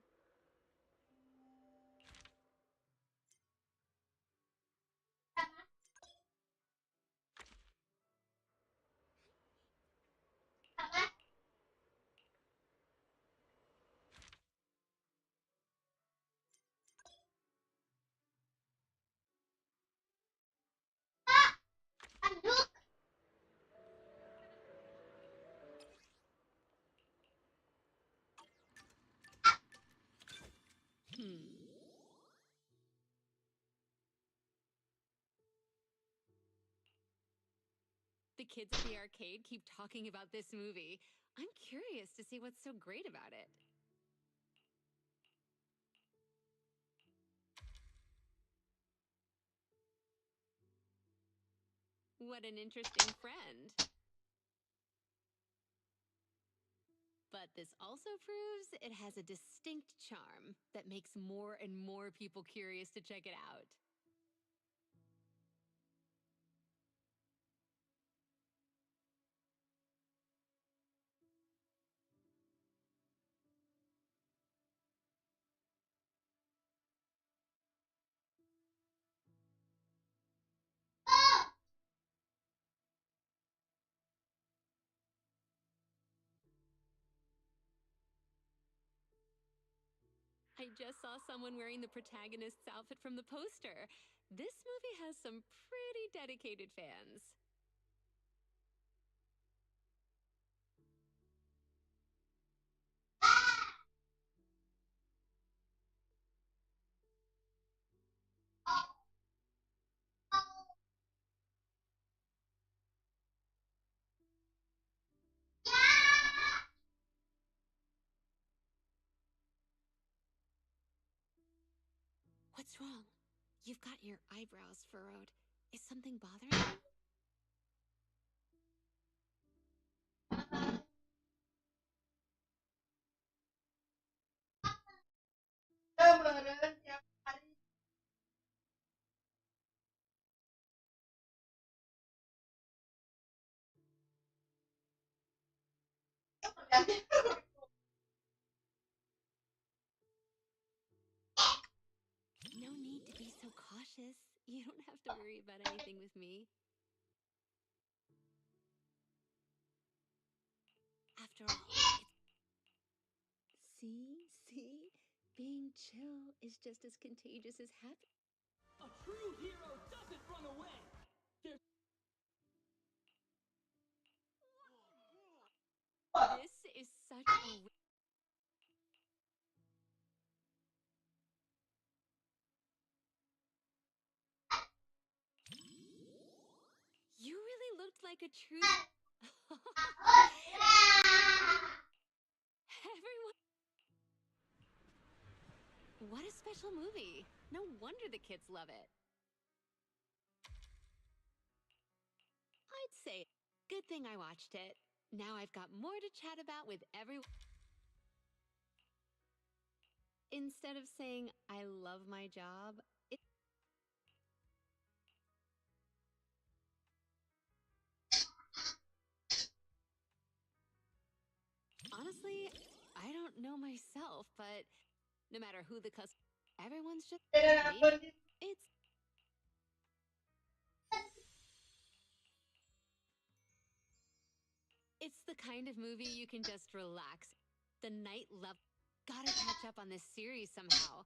The kids at the arcade keep talking about this movie. I'm curious to see what's so great about it. What an interesting friend. But this also proves it has a distinct charm that makes more and more people curious to check it out. I just saw someone wearing the protagonist's outfit from the poster. This movie has some pretty dedicated fans. What's wrong? You've got your eyebrows furrowed. Is something bothering you? No need to be so cautious. You don't have to worry about anything with me. After all, See? Being chill is just as contagious as happy. A true hero doesn't run away. This is such a... You really looked like a true... Everyone... What a special movie. No wonder the kids love it. I'd say, good thing I watched it. Now I've got more to chat about with everyone. Instead of saying, I love my job, honestly, I don't know myself, but no matter who the customer, everyone's just maybe it's the kind of movie you can just relax. The night love. Gotta catch up on this series somehow.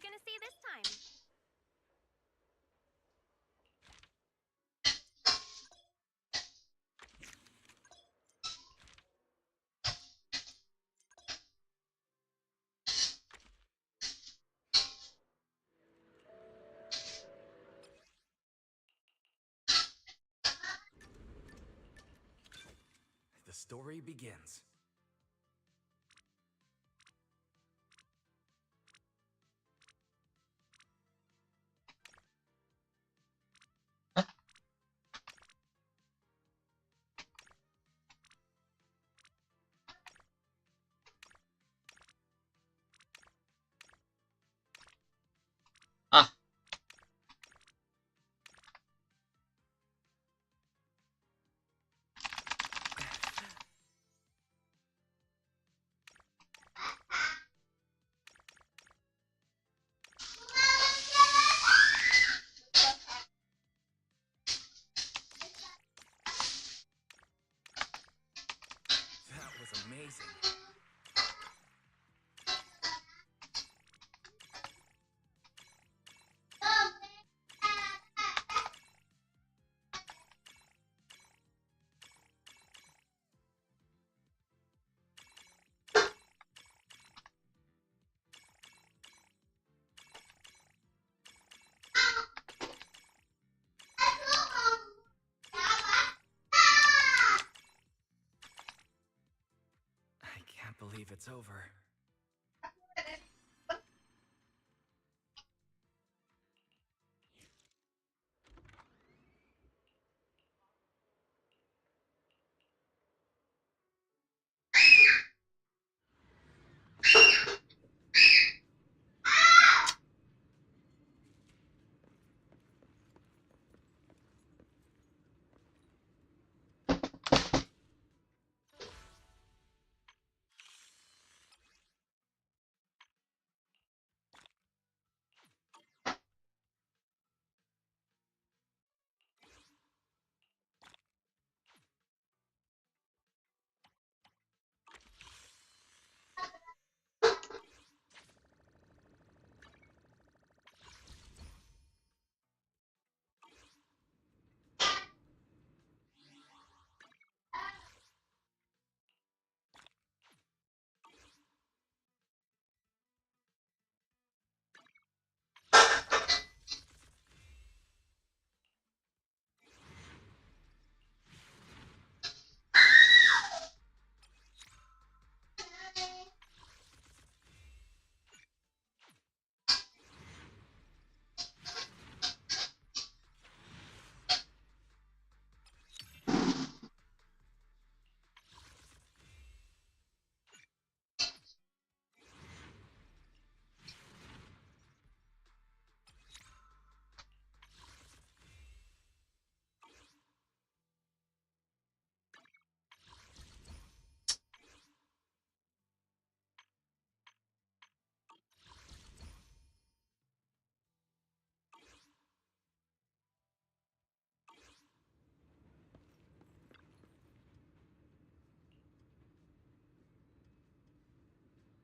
you gonna see this time? The story begins. Ah, That was amazing. I can't believe it's over.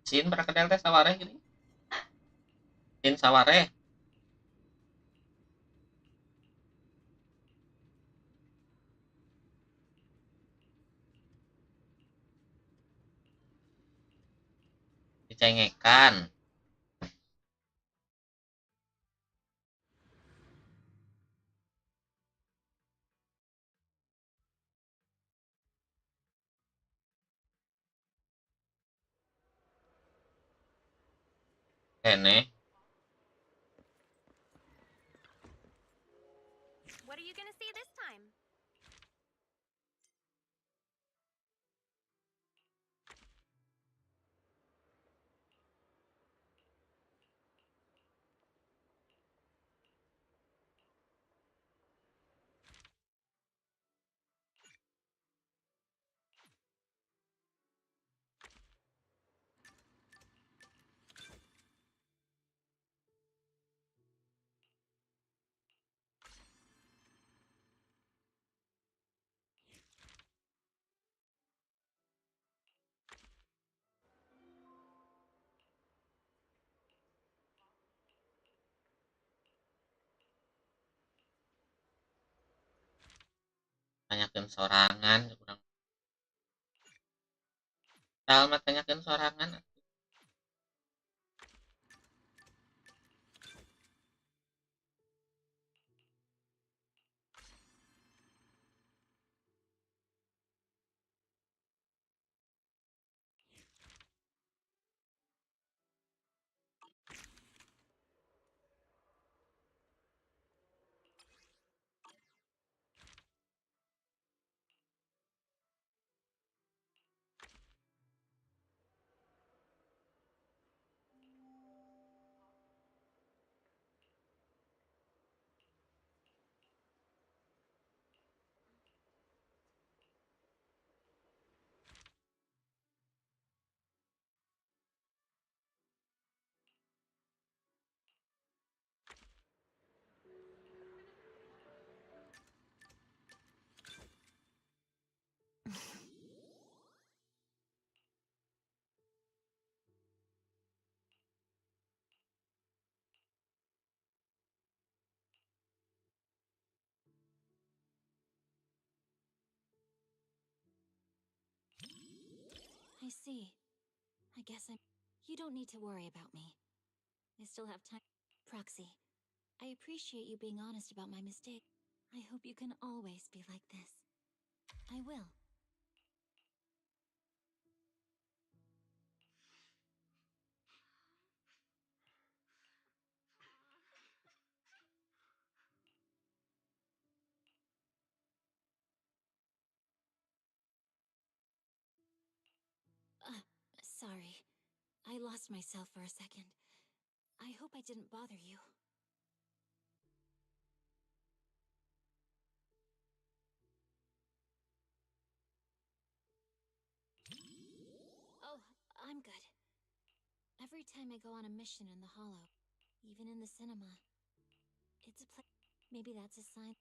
sin perkedel teh saware gini. Sin saware. Dicengekan. Kene. What are you gonna see this time? Tanyakeun sorangan urang. Tah mah tanyakeun sorangan. I see. I guess I'm... You don't need to worry about me. I still have time. Proxy, I appreciate you being honest about my mistake. I hope you can always be like this. I will. Sorry. I lost myself for a second. I hope I didn't bother you. Oh, I'm good. Every time I go on a mission in the Hollow, even in the cinema, it's a place. Maybe that's a sign.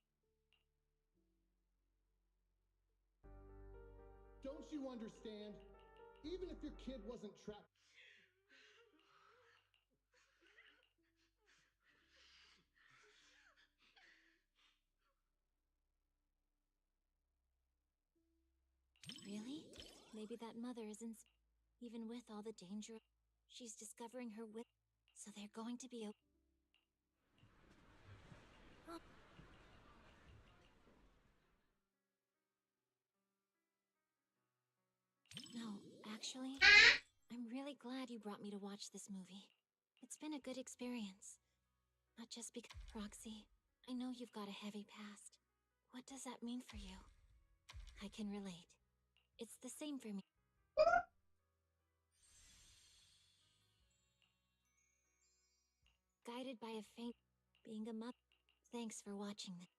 Don't you understand? Even if your kid wasn't trapped. Really? Maybe that mother isn't... Even with all the danger, she's discovering her wit. So they're going to be okay. No, actually, I'm really glad you brought me to watch this movie. It's been a good experience. Not just because... Roxy, I know you've got a heavy past. What does that mean for you? I can relate. It's the same for me. Guided by a faint... Being a mother... Thanks for watching this.